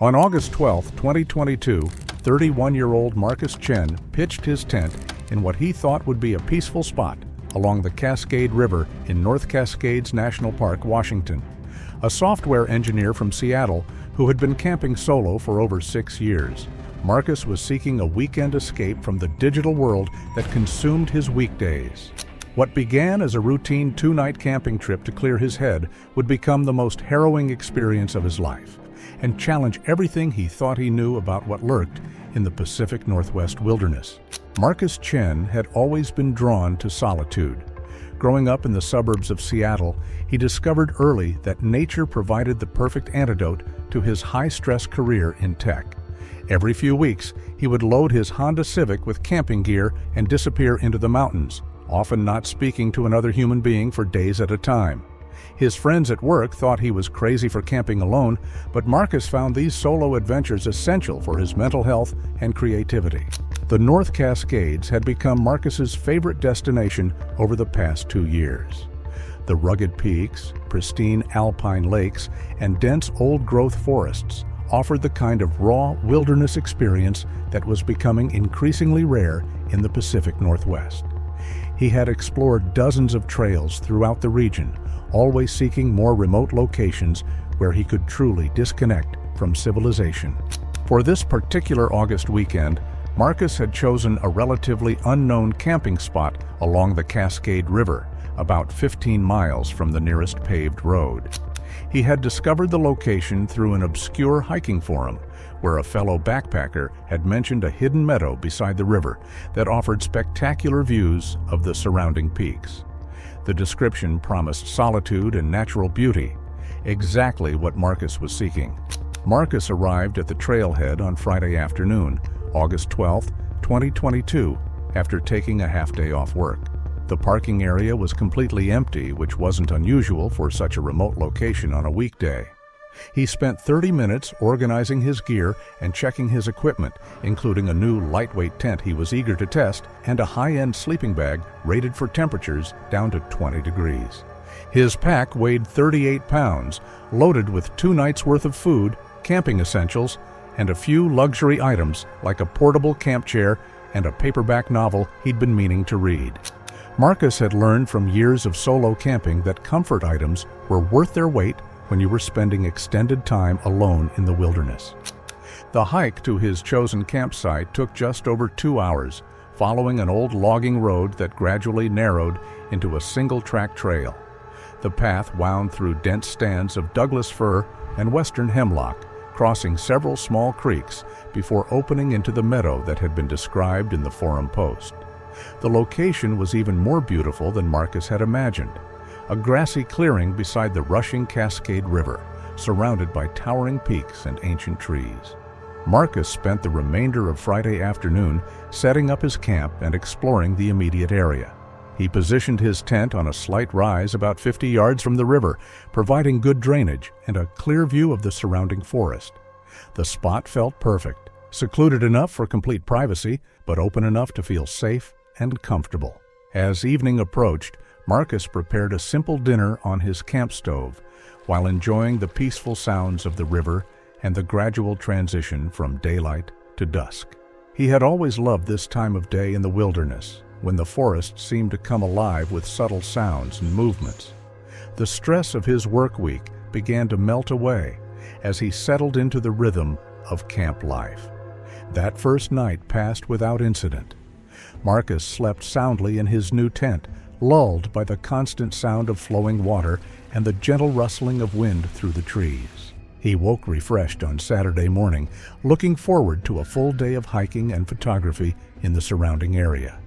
On August 12, 2022, 31-year-old Marcus Chen pitched his tent in what he thought would be a peaceful spot along the Cascade River in North Cascades National Park, Washington. A software engineer from Seattle who had been camping solo for over 6 years, Marcus was seeking a weekend escape from the digital world that consumed his weekdays. What began as a routine 2-night camping trip to clear his head would become the most harrowing experience of his life and challenge everything he thought he knew about what lurked in the Pacific Northwest wilderness. Marcus Chen had always been drawn to solitude. Growing up in the suburbs of Seattle, he discovered early that nature provided the perfect antidote to his high-stress career in tech. Every few weeks, he would load his Honda Civic with camping gear and disappear into the mountains, often not speaking to another human being for days at a time. His friends at work thought he was crazy for camping alone, but Marcus found these solo adventures essential for his mental health and creativity. The North Cascades had become Marcus's favorite destination over the past 2 years. The rugged peaks, pristine alpine lakes, and dense old-growth forests offered the kind of raw wilderness experience that was becoming increasingly rare in the Pacific Northwest. He had explored dozens of trails throughout the region, always seeking more remote locations where he could truly disconnect from civilization. For this particular August weekend, Marcus had chosen a relatively unknown camping spot along the Cascade River, about 15 miles from the nearest paved road. He had discovered the location through an obscure hiking forum, where a fellow backpacker had mentioned a hidden meadow beside the river that offered spectacular views of the surrounding peaks. The description promised solitude and natural beauty, exactly what Marcus was seeking. Marcus arrived at the trailhead on Friday afternoon, August 12, 2022, after taking a half-day off work. The parking area was completely empty, which wasn't unusual for such a remote location on a weekday. He spent 30 minutes organizing his gear and checking his equipment, including a new lightweight tent he was eager to test and a high-end sleeping bag rated for temperatures down to 20 degrees. His pack weighed 38 pounds, loaded with 2 nights' worth of food, camping essentials, and a few luxury items like a portable camp chair and a paperback novel he'd been meaning to read. Marcus had learned from years of solo camping that comfort items were worth their weight when you were spending extended time alone in the wilderness. The hike to his chosen campsite took just over 2 hours, following an old logging road that gradually narrowed into a single-track trail. The path wound through dense stands of Douglas fir and western hemlock, crossing several small creeks before opening into the meadow that had been described in the forum post. The location was even more beautiful than Marcus had imagined. A grassy clearing beside the rushing Cascade River, surrounded by towering peaks and ancient trees. Marcus spent the remainder of Friday afternoon setting up his camp and exploring the immediate area. He positioned his tent on a slight rise about 50 yards from the river, providing good drainage and a clear view of the surrounding forest. The spot felt perfect, secluded enough for complete privacy, but open enough to feel safe and comfortable. As evening approached, Marcus prepared a simple dinner on his camp stove while enjoying the peaceful sounds of the river and the gradual transition from daylight to dusk. He had always loved this time of day in the wilderness, when the forest seemed to come alive with subtle sounds and movements. The stress of his work week began to melt away as he settled into the rhythm of camp life. That first night passed without incident. Marcus slept soundly in his new tent, lulled by the constant sound of flowing water and the gentle rustling of wind through the trees. He woke refreshed on Saturday morning, looking forward to a full day of hiking and photography in the surrounding area.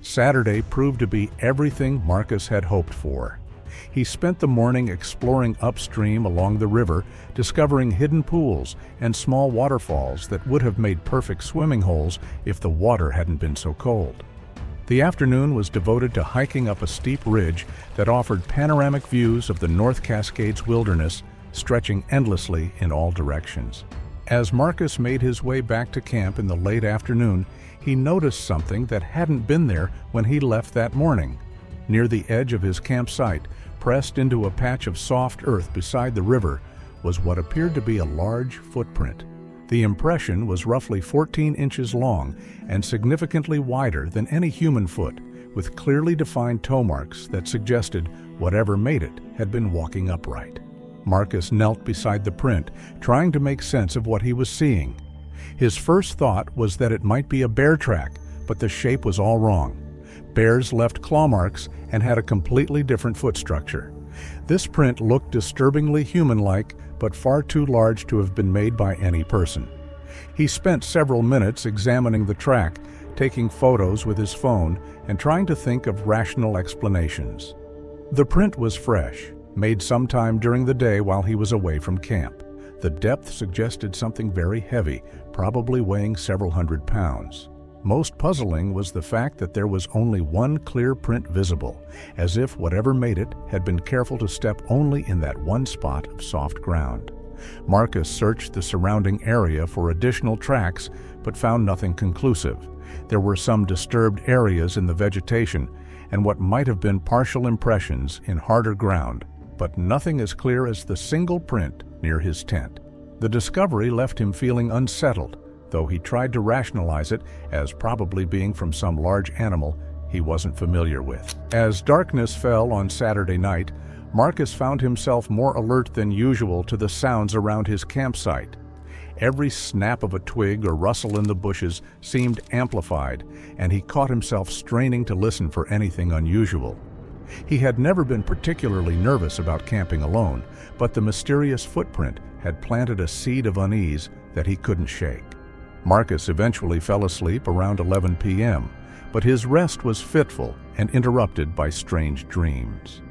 Saturday proved to be everything Marcus had hoped for. He spent the morning exploring upstream along the river, discovering hidden pools and small waterfalls that would have made perfect swimming holes if the water hadn't been so cold. The afternoon was devoted to hiking up a steep ridge that offered panoramic views of the North Cascades wilderness, stretching endlessly in all directions. As Marcus made his way back to camp in the late afternoon, he noticed something that hadn't been there when he left that morning. Near the edge of his campsite, pressed into a patch of soft earth beside the river, was what appeared to be a large footprint. The impression was roughly 14 inches long and significantly wider than any human foot, with clearly defined toe marks that suggested whatever made it had been walking upright. Marcus knelt beside the print, trying to make sense of what he was seeing. His first thought was that it might be a bear track, but the shape was all wrong. Bears left claw marks and had a completely different foot structure. This print looked disturbingly human-like, but far too large to have been made by any person. He spent several minutes examining the track, taking photos with his phone, and trying to think of rational explanations. The print was fresh, made sometime during the day while he was away from camp. The depth suggested something very heavy, probably weighing several hundred pounds. Most puzzling was the fact that there was only one clear print visible, as if whatever made it had been careful to step only in that one spot of soft ground. Marcus searched the surrounding area for additional tracks, but found nothing conclusive. There were some disturbed areas in the vegetation and what might have been partial impressions in harder ground, but nothing as clear as the single print near his tent. The discovery left him feeling unsettled, though he tried to rationalize it as probably being from some large animal he wasn't familiar with. As darkness fell on Saturday night, Marcus found himself more alert than usual to the sounds around his campsite. Every snap of a twig or rustle in the bushes seemed amplified, and he caught himself straining to listen for anything unusual. He had never been particularly nervous about camping alone, but the mysterious footprint had planted a seed of unease that he couldn't shake. Marcus eventually fell asleep around 11 p.m., but his rest was fitful and interrupted by strange dreams.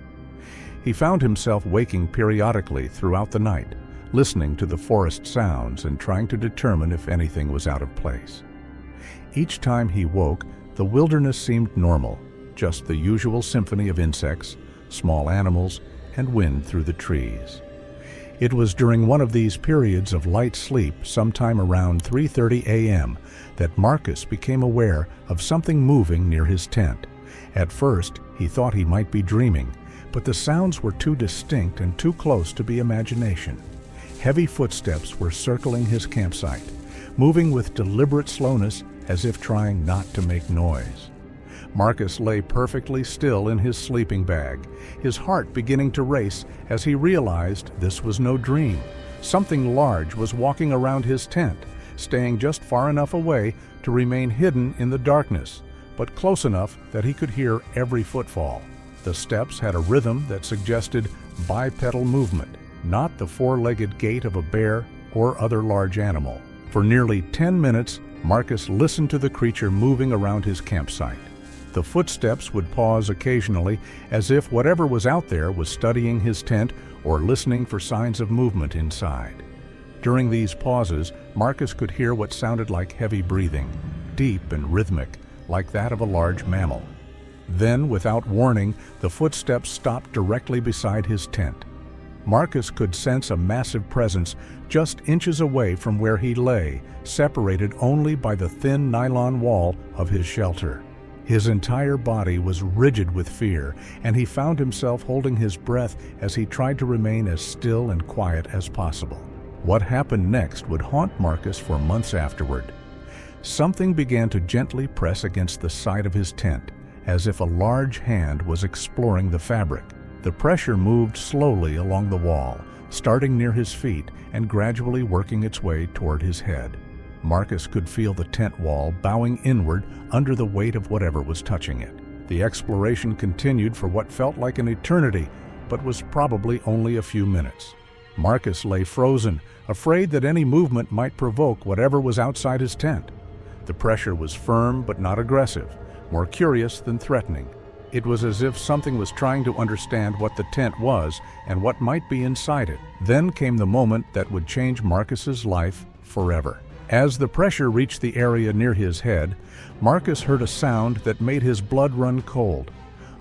He found himself waking periodically throughout the night, listening to the forest sounds and trying to determine if anything was out of place. Each time he woke, the wilderness seemed normal, just the usual symphony of insects, small animals, and wind through the trees. It was during one of these periods of light sleep, sometime around 3:30 a.m., that Marcus became aware of something moving near his tent. At first, he thought he might be dreaming, but the sounds were too distinct and too close to be imagination. Heavy footsteps were circling his campsite, moving with deliberate slowness as if trying not to make noise. Marcus lay perfectly still in his sleeping bag, his heart beginning to race as he realized this was no dream. Something large was walking around his tent, staying just far enough away to remain hidden in the darkness, but close enough that he could hear every footfall. The steps had a rhythm that suggested bipedal movement, not the four-legged gait of a bear or other large animal. For nearly 10 minutes, Marcus listened to the creature moving around his campsite. The footsteps would pause occasionally, as if whatever was out there was studying his tent or listening for signs of movement inside. During these pauses, Marcus could hear what sounded like heavy breathing, deep and rhythmic, like that of a large mammal. Then, without warning, the footsteps stopped directly beside his tent. Marcus could sense a massive presence just inches away from where he lay, separated only by the thin nylon wall of his shelter. His entire body was rigid with fear, and he found himself holding his breath as he tried to remain as still and quiet as possible. What happened next would haunt Marcus for months afterward. Something began to gently press against the side of his tent, as if a large hand was exploring the fabric. The pressure moved slowly along the wall, starting near his feet and gradually working its way toward his head. Marcus could feel the tent wall bowing inward under the weight of whatever was touching it. The exploration continued for what felt like an eternity, but was probably only a few minutes. Marcus lay frozen, afraid that any movement might provoke whatever was outside his tent. The pressure was firm but not aggressive, more curious than threatening. It was as if something was trying to understand what the tent was and what might be inside it. Then came the moment that would change Marcus's life forever. As the pressure reached the area near his head, Marcus heard a sound that made his blood run cold,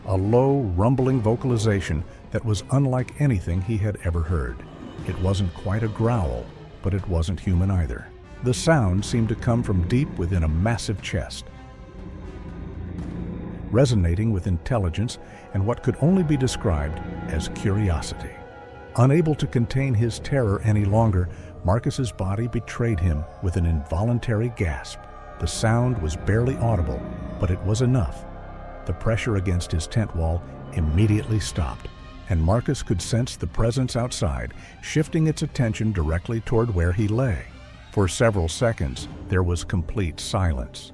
a low, rumbling vocalization that was unlike anything he had ever heard. It wasn't quite a growl, but it wasn't human either. The sound seemed to come from deep within a massive chest, resonating with intelligence and what could only be described as curiosity. Unable to contain his terror any longer, Marcus's body betrayed him with an involuntary gasp. The sound was barely audible, but it was enough. The pressure against his tent wall immediately stopped, and Marcus could sense the presence outside, shifting its attention directly toward where he lay. For several seconds, there was complete silence.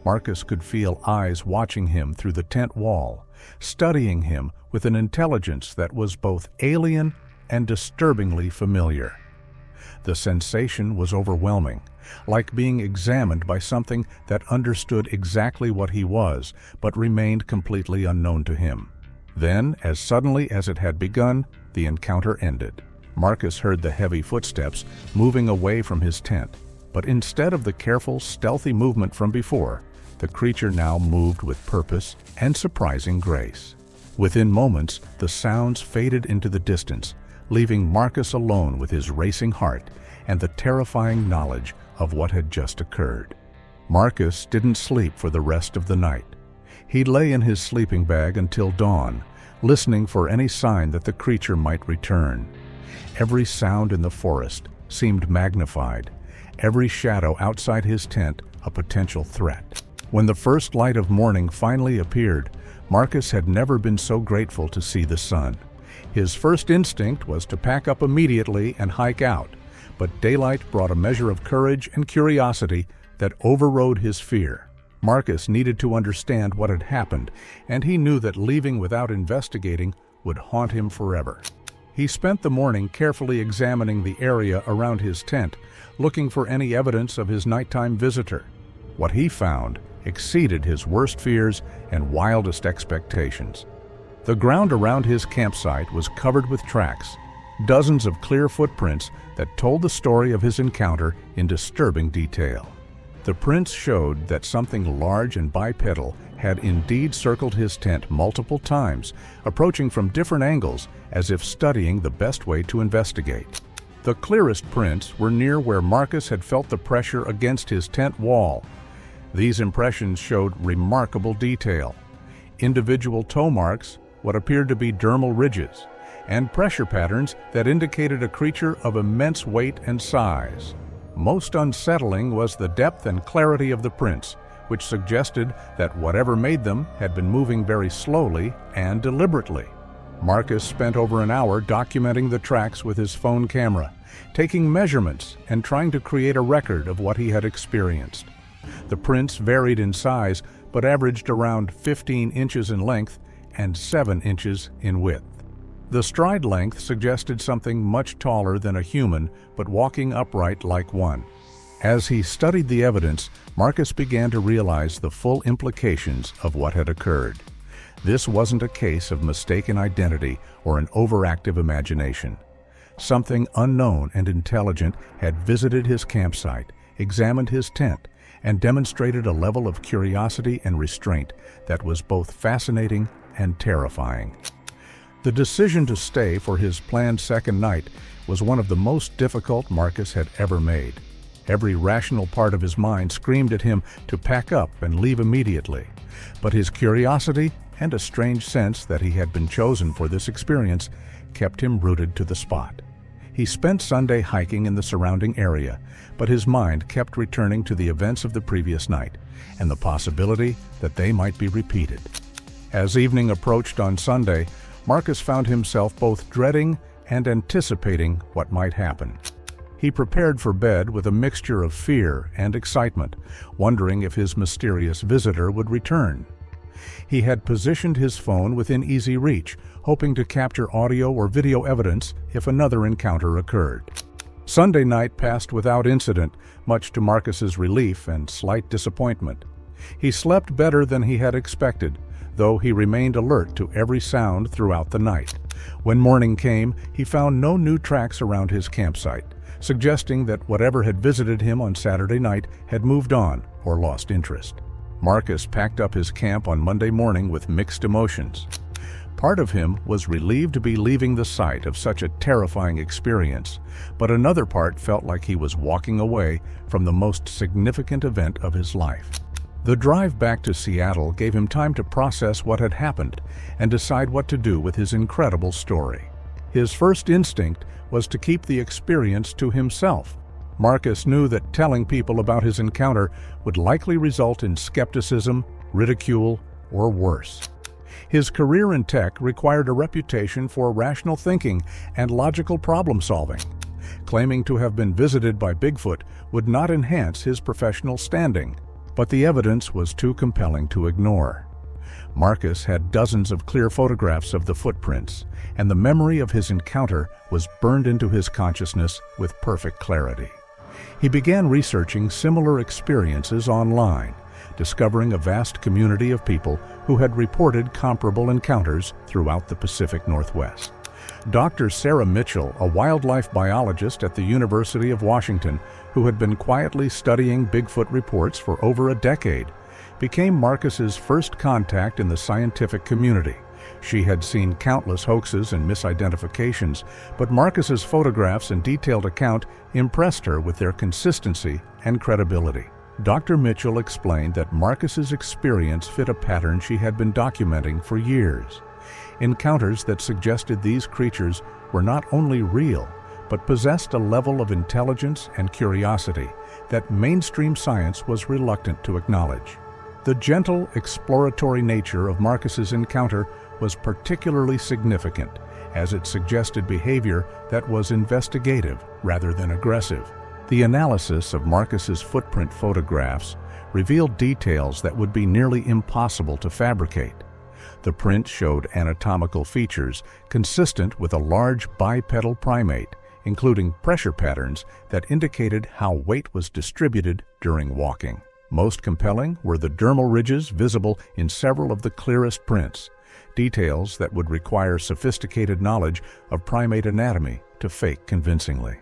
Marcus could feel eyes watching him through the tent wall, studying him with an intelligence that was both alien and disturbingly familiar. The sensation was overwhelming, like being examined by something that understood exactly what he was, but remained completely unknown to him. Then, as suddenly as it had begun, the encounter ended. Marcus heard the heavy footsteps moving away from his tent, but instead of the careful, stealthy movement from before, the creature now moved with purpose and surprising grace. Within moments, the sounds faded into the distance, leaving Marcus alone with his racing heart and the terrifying knowledge of what had just occurred. Marcus didn't sleep for the rest of the night. He lay in his sleeping bag until dawn, listening for any sign that the creature might return. Every sound in the forest seemed magnified, every shadow outside his tent a potential threat. When the first light of morning finally appeared, Marcus had never been so grateful to see the sun. His first instinct was to pack up immediately and hike out, but daylight brought a measure of courage and curiosity that overrode his fear. Marcus needed to understand what had happened, and he knew that leaving without investigating would haunt him forever. He spent the morning carefully examining the area around his tent, looking for any evidence of his nighttime visitor. What he found exceeded his worst fears and wildest expectations. The ground around his campsite was covered with tracks, dozens of clear footprints that told the story of his encounter in disturbing detail. The prints showed that something large and bipedal had indeed circled his tent multiple times, approaching from different angles as if studying the best way to investigate. The clearest prints were near where Marcus had felt the pressure against his tent wall. These impressions showed remarkable detail: individual toe marks, what appeared to be dermal ridges, and pressure patterns that indicated a creature of immense weight and size. Most unsettling was the depth and clarity of the prints, which suggested that whatever made them had been moving very slowly and deliberately. Marcus spent over an hour documenting the tracks with his phone camera, taking measurements and trying to create a record of what he had experienced. The prints varied in size, but averaged around 15 inches in length and 7 inches in width. The stride length suggested something much taller than a human, but walking upright like one. As he studied the evidence, Marcus began to realize the full implications of what had occurred. This wasn't a case of mistaken identity or an overactive imagination. Something unknown and intelligent had visited his campsite, examined his tent, and demonstrated a level of curiosity and restraint that was both fascinating and terrifying. The decision to stay for his planned second night was one of the most difficult Marcus had ever made. Every rational part of his mind screamed at him to pack up and leave immediately, but his curiosity and a strange sense that he had been chosen for this experience kept him rooted to the spot. He spent Sunday hiking in the surrounding area, but his mind kept returning to the events of the previous night and the possibility that they might be repeated. As evening approached on Sunday, Marcus found himself both dreading and anticipating what might happen. He prepared for bed with a mixture of fear and excitement, wondering if his mysterious visitor would return. He had positioned his phone within easy reach, hoping to capture audio or video evidence if another encounter occurred. Sunday night passed without incident, much to Marcus's relief and slight disappointment. He slept better than he had expected, though he remained alert to every sound throughout the night. When morning came, he found no new tracks around his campsite, suggesting that whatever had visited him on Saturday night had moved on or lost interest. Marcus packed up his camp on Monday morning with mixed emotions. Part of him was relieved to be leaving the site of such a terrifying experience, but another part felt like he was walking away from the most significant event of his life. The drive back to Seattle gave him time to process what had happened and decide what to do with his incredible story. His first instinct was to keep the experience to himself. Marcus knew that telling people about his encounter would likely result in skepticism, ridicule, or worse. His career in tech required a reputation for rational thinking and logical problem-solving. Claiming to have been visited by Bigfoot would not enhance his professional standing, but the evidence was too compelling to ignore. Marcus had dozens of clear photographs of the footprints, and the memory of his encounter was burned into his consciousness with perfect clarity. He began researching similar experiences online, discovering a vast community of people who had reported comparable encounters throughout the Pacific Northwest. Dr. Sarah Mitchell, a wildlife biologist at the University of Washington who had been quietly studying Bigfoot reports for over a decade, became Marcus's first contact in the scientific community. She had seen countless hoaxes and misidentifications, but Marcus's photographs and detailed account impressed her with their consistency and credibility. Dr. Mitchell explained that Marcus's experience fit a pattern she had been documenting for years. Encounters that suggested these creatures were not only real, but possessed a level of intelligence and curiosity that mainstream science was reluctant to acknowledge. The gentle, exploratory nature of Marcus's encounter was particularly significant, as it suggested behavior that was investigative rather than aggressive. The analysis of Marcus's footprint photographs revealed details that would be nearly impossible to fabricate. The print showed anatomical features consistent with a large bipedal primate, including pressure patterns that indicated how weight was distributed during walking. Most compelling were the dermal ridges visible in several of the clearest prints, details that would require sophisticated knowledge of primate anatomy to fake convincingly.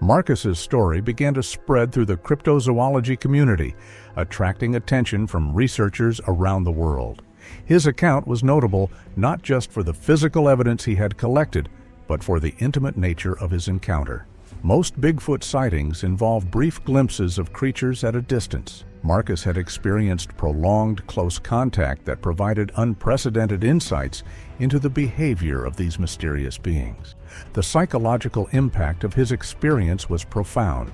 Marcus's story began to spread through the cryptozoology community, attracting attention from researchers around the world. His account was notable not just for the physical evidence he had collected, but for the intimate nature of his encounter. Most Bigfoot sightings involve brief glimpses of creatures at a distance. Marcus had experienced prolonged close contact that provided unprecedented insights into the behavior of these mysterious beings. The psychological impact of his experience was profound.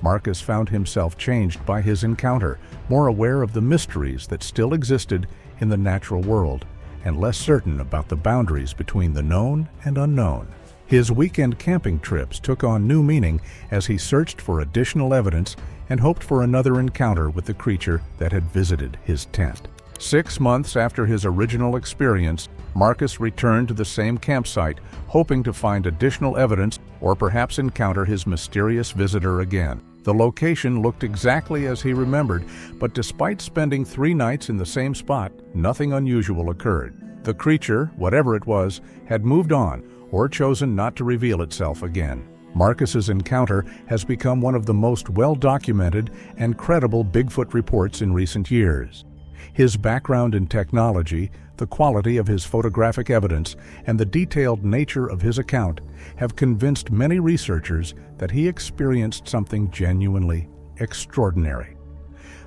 Marcus found himself changed by his encounter, more aware of the mysteries that still existed in the natural world, and less certain about the boundaries between the known and unknown. His weekend camping trips took on new meaning as he searched for additional evidence and hoped for another encounter with the creature that had visited his tent. 6 months after his original experience, Marcus returned to the same campsite, hoping to find additional evidence or perhaps encounter his mysterious visitor again. The location looked exactly as he remembered, but despite spending 3 nights in the same spot, nothing unusual occurred. The creature, whatever it was, had moved on or chosen not to reveal itself again. Marcus's encounter has become one of the most well-documented and credible Bigfoot reports in recent years. His background in technology, the quality of his photographic evidence, and the detailed nature of his account have convinced many researchers that he experienced something genuinely extraordinary.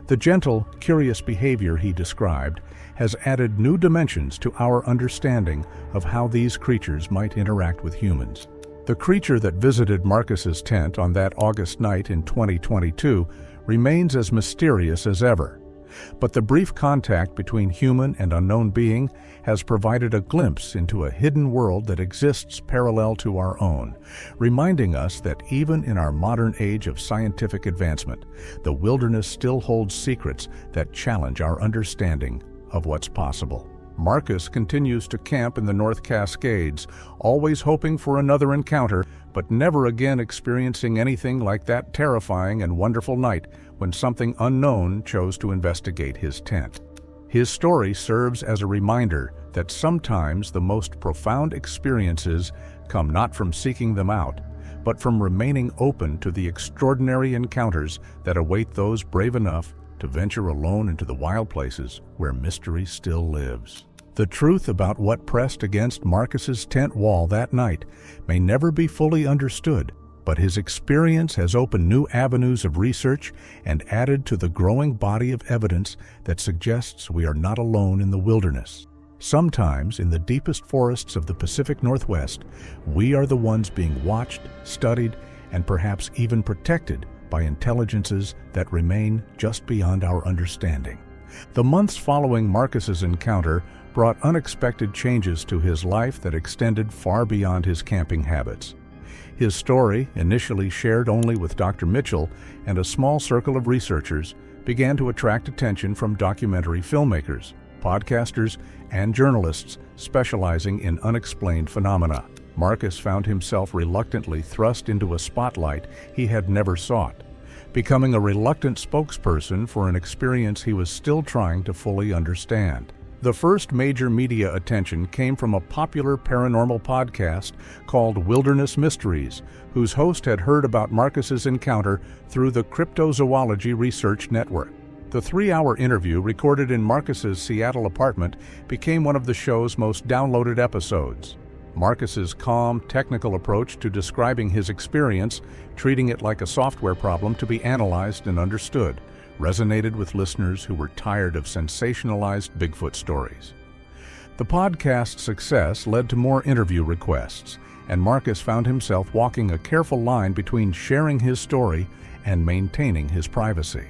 The gentle, curious behavior he described has added new dimensions to our understanding of how these creatures might interact with humans. The creature that visited Marcus's tent on that August night in 2022 remains as mysterious as ever. But the brief contact between human and unknown being has provided a glimpse into a hidden world that exists parallel to our own, reminding us that even in our modern age of scientific advancement, the wilderness still holds secrets that challenge our understanding of what's possible. Marcus continues to camp in the North Cascades, always hoping for another encounter, but never again experiencing anything like that terrifying and wonderful night when something unknown chose to investigate his tent. His story serves as a reminder that sometimes the most profound experiences come not from seeking them out, but from remaining open to the extraordinary encounters that await those brave enough to venture alone into the wild places where mystery still lives. The truth about what pressed against Marcus's tent wall that night may never be fully understood, but his experience has opened new avenues of research and added to the growing body of evidence that suggests we are not alone in the wilderness. Sometimes, in the deepest forests of the Pacific Northwest, we are the ones being watched, studied, and perhaps even protected by intelligences that remain just beyond our understanding. The months following Marcus's encounter brought unexpected changes to his life that extended far beyond his camping habits. His story, initially shared only with Dr. Mitchell and a small circle of researchers, began to attract attention from documentary filmmakers, podcasters, and journalists specializing in unexplained phenomena. Marcus found himself reluctantly thrust into a spotlight he had never sought, becoming a reluctant spokesperson for an experience he was still trying to fully understand. The first major media attention came from a popular paranormal podcast called Wilderness Mysteries, whose host had heard about Marcus's encounter through the Cryptozoology Research Network. The 3-hour interview, recorded in Marcus's Seattle apartment, became one of the show's most downloaded episodes. Marcus's calm, technical approach to describing his experience, treating it like a software problem to be analyzed and understood, resonated with listeners who were tired of sensationalized Bigfoot stories. The podcast's success led to more interview requests, and Marcus found himself walking a careful line between sharing his story and maintaining his privacy.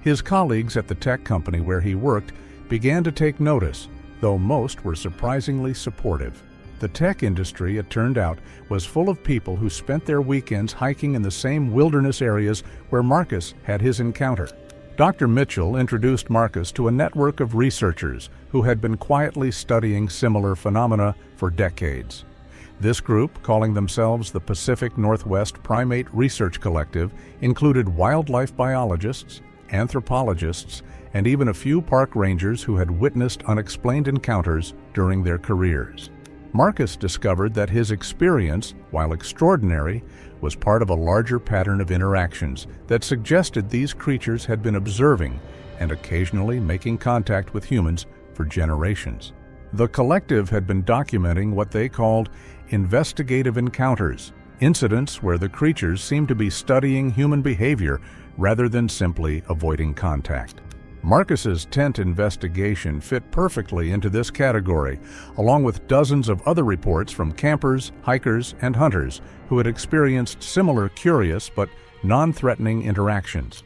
His colleagues at the tech company where he worked began to take notice, though most were surprisingly supportive. The tech industry, it turned out, was full of people who spent their weekends hiking in the same wilderness areas where Marcus had his encounter. Dr. Mitchell introduced Marcus to a network of researchers who had been quietly studying similar phenomena for decades. This group, calling themselves the Pacific Northwest Primate Research Collective, included wildlife biologists, anthropologists, and even a few park rangers who had witnessed unexplained encounters during their careers. Marcus discovered that his experience, while extraordinary, was part of a larger pattern of interactions that suggested these creatures had been observing and occasionally making contact with humans for generations. The collective had been documenting what they called investigative encounters, incidents where the creatures seemed to be studying human behavior rather than simply avoiding contact. Marcus's tent investigation fit perfectly into this category, along with dozens of other reports from campers, hikers, and hunters who had experienced similar curious but non-threatening interactions.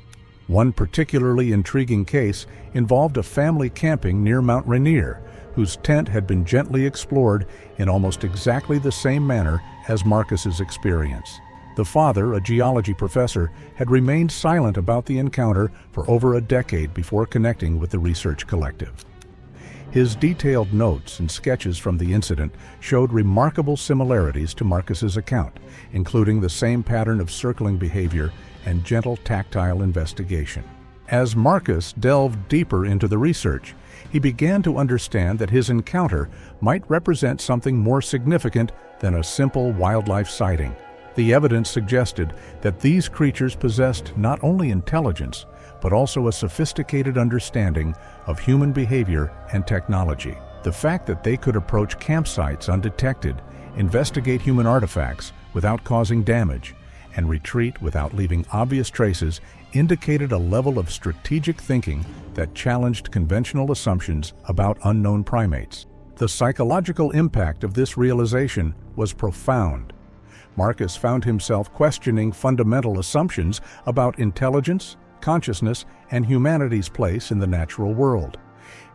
One particularly intriguing case involved a family camping near Mount Rainier, whose tent had been gently explored in almost exactly the same manner as Marcus's experience. The father, a geology professor, had remained silent about the encounter for over a decade before connecting with the research collective. His detailed notes and sketches from the incident showed remarkable similarities to Marcus's account, including the same pattern of circling behavior and gentle tactile investigation. As Marcus delved deeper into the research, he began to understand that his encounter might represent something more significant than a simple wildlife sighting. The evidence suggested that these creatures possessed not only intelligence, but also a sophisticated understanding of human behavior and technology. The fact that they could approach campsites undetected, investigate human artifacts without causing damage, and retreat without leaving obvious traces indicated a level of strategic thinking that challenged conventional assumptions about unknown primates. The psychological impact of this realization was profound. Marcus found himself questioning fundamental assumptions about intelligence, consciousness, and humanity's place in the natural world.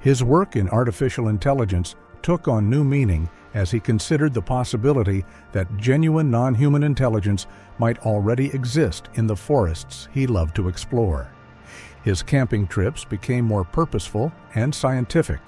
His work in artificial intelligence took on new meaning as he considered the possibility that genuine non-human intelligence might already exist in the forests he loved to explore. His camping trips became more purposeful and scientific.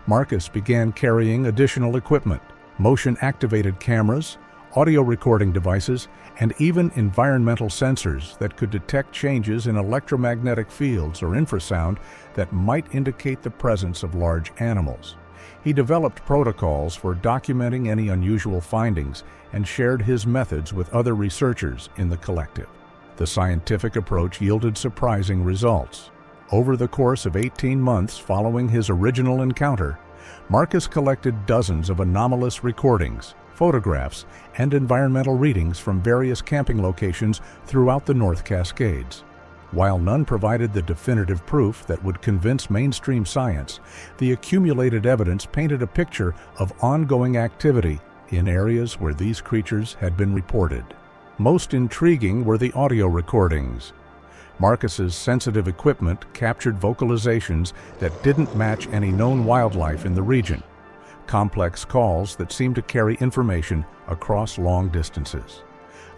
Marcus began carrying additional equipment, motion-activated cameras, audio recording devices, and even environmental sensors that could detect changes in electromagnetic fields or infrasound that might indicate the presence of large animals. He developed protocols for documenting any unusual findings and shared his methods with other researchers in the collective. The scientific approach yielded surprising results. Over the course of 18 months following his original encounter, Marcus collected dozens of anomalous recordings, photographs, and environmental readings from various camping locations throughout the North Cascades. While none provided the definitive proof that would convince mainstream science, the accumulated evidence painted a picture of ongoing activity in areas where these creatures had been reported. Most intriguing were the audio recordings. Marcus's sensitive equipment captured vocalizations that didn't match any known wildlife in the region, complex calls that seemed to carry information across long distances.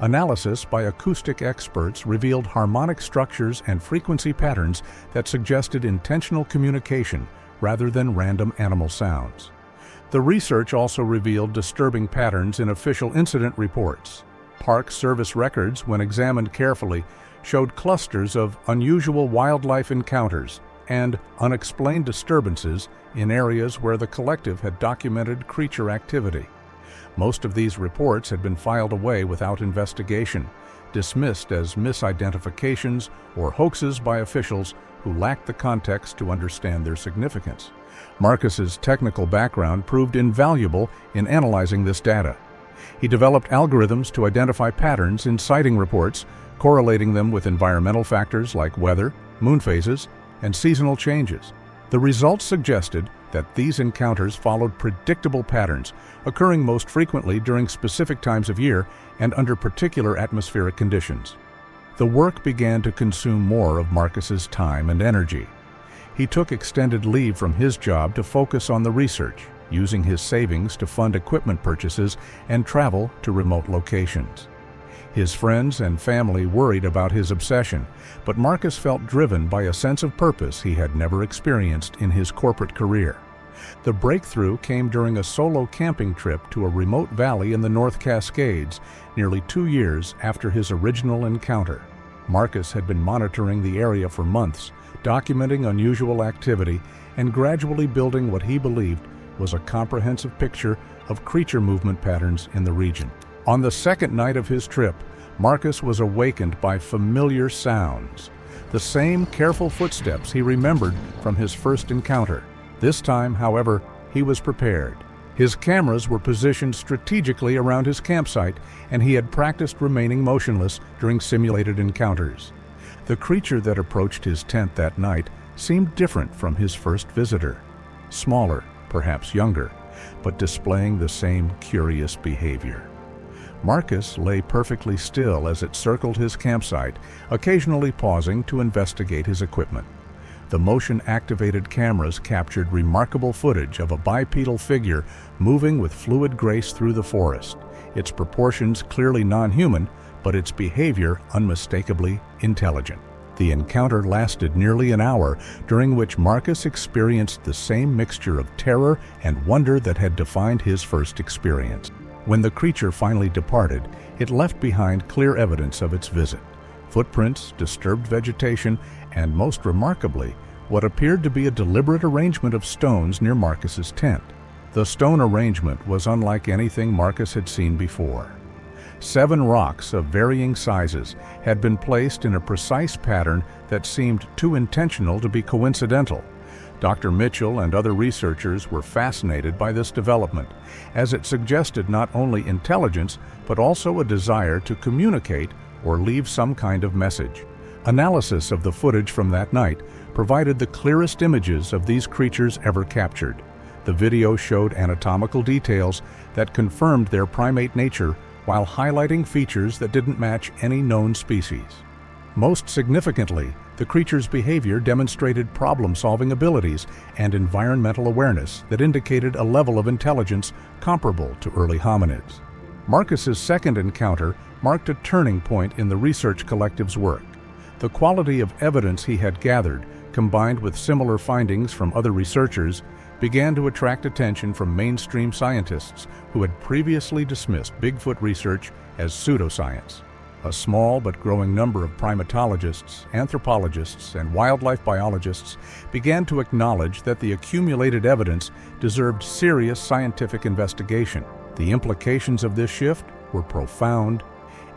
Analysis by acoustic experts revealed harmonic structures and frequency patterns that suggested intentional communication rather than random animal sounds. The research also revealed disturbing patterns in official incident reports. Park Service records, when examined carefully, showed clusters of unusual wildlife encounters and unexplained disturbances in areas where the collective had documented creature activity. Most of these reports had been filed away without investigation, dismissed as misidentifications or hoaxes by officials who lacked the context to understand their significance. Marcus's technical background proved invaluable in analyzing this data. He developed algorithms to identify patterns in sighting reports, correlating them with environmental factors like weather, moon phases, and seasonal changes. The results suggested that these encounters followed predictable patterns, occurring most frequently during specific times of year and under particular atmospheric conditions. The work began to consume more of Marcus's time and energy. He took extended leave from his job to focus on the research, using his savings to fund equipment purchases and travel to remote locations. His friends and family worried about his obsession, but Marcus felt driven by a sense of purpose he had never experienced in his corporate career. The breakthrough came during a solo camping trip to a remote valley in the North Cascades, nearly 2 years after his original encounter. Marcus had been monitoring the area for months, documenting unusual activity and gradually building what he believed was a comprehensive picture of creature movement patterns in the region. On the second night of his trip, Marcus was awakened by familiar sounds, the same careful footsteps he remembered from his first encounter. This time, however, he was prepared. His cameras were positioned strategically around his campsite, and he had practiced remaining motionless during simulated encounters. The creature that approached his tent that night seemed different from his first visitor. Smaller, perhaps younger, but displaying the same curious behavior. Marcus lay perfectly still as it circled his campsite, occasionally pausing to investigate his equipment. The motion-activated cameras captured remarkable footage of a bipedal figure moving with fluid grace through the forest, its proportions clearly non-human, but its behavior unmistakably intelligent. The encounter lasted nearly an hour, during which Marcus experienced the same mixture of terror and wonder that had defined his first experience. When the creature finally departed, it left behind clear evidence of its visit: footprints, disturbed vegetation, and most remarkably, what appeared to be a deliberate arrangement of stones near Marcus's tent. The stone arrangement was unlike anything Marcus had seen before. 7 rocks of varying sizes had been placed in a precise pattern that seemed too intentional to be coincidental. Dr. Mitchell and other researchers were fascinated by this development, as it suggested not only intelligence, but also a desire to communicate or leave some kind of message. Analysis of the footage from that night provided the clearest images of these creatures ever captured. The video showed anatomical details that confirmed their primate nature while highlighting features that didn't match any known species. Most significantly, the creature's behavior demonstrated problem-solving abilities and environmental awareness that indicated a level of intelligence comparable to early hominids. Marcus's second encounter marked a turning point in the research collective's work. The quality of evidence he had gathered, combined with similar findings from other researchers, began to attract attention from mainstream scientists who had previously dismissed Bigfoot research as pseudoscience. A small but growing number of primatologists, anthropologists, and wildlife biologists began to acknowledge that the accumulated evidence deserved serious scientific investigation. The implications of this shift were profound.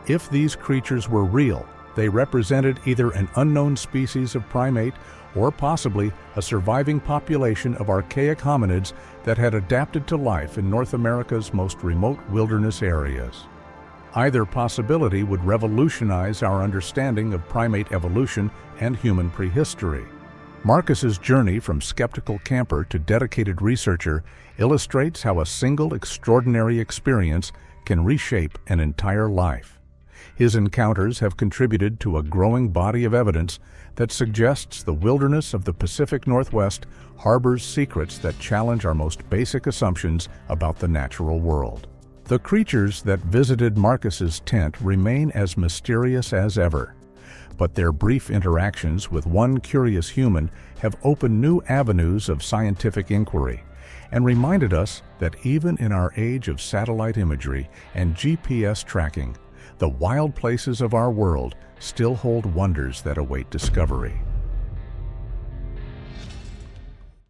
If these creatures were real, they represented either an unknown species of primate or possibly a surviving population of archaic hominids that had adapted to life in North America's most remote wilderness areas. Either possibility would revolutionize our understanding of primate evolution and human prehistory. Marcus's journey from skeptical camper to dedicated researcher illustrates how a single extraordinary experience can reshape an entire life. His encounters have contributed to a growing body of evidence that suggests the wilderness of the Pacific Northwest harbors secrets that challenge our most basic assumptions about the natural world. The creatures that visited Marcus's tent remain as mysterious as ever, but their brief interactions with one curious human have opened new avenues of scientific inquiry and reminded us that even in our age of satellite imagery and GPS tracking, the wild places of our world still hold wonders that await discovery.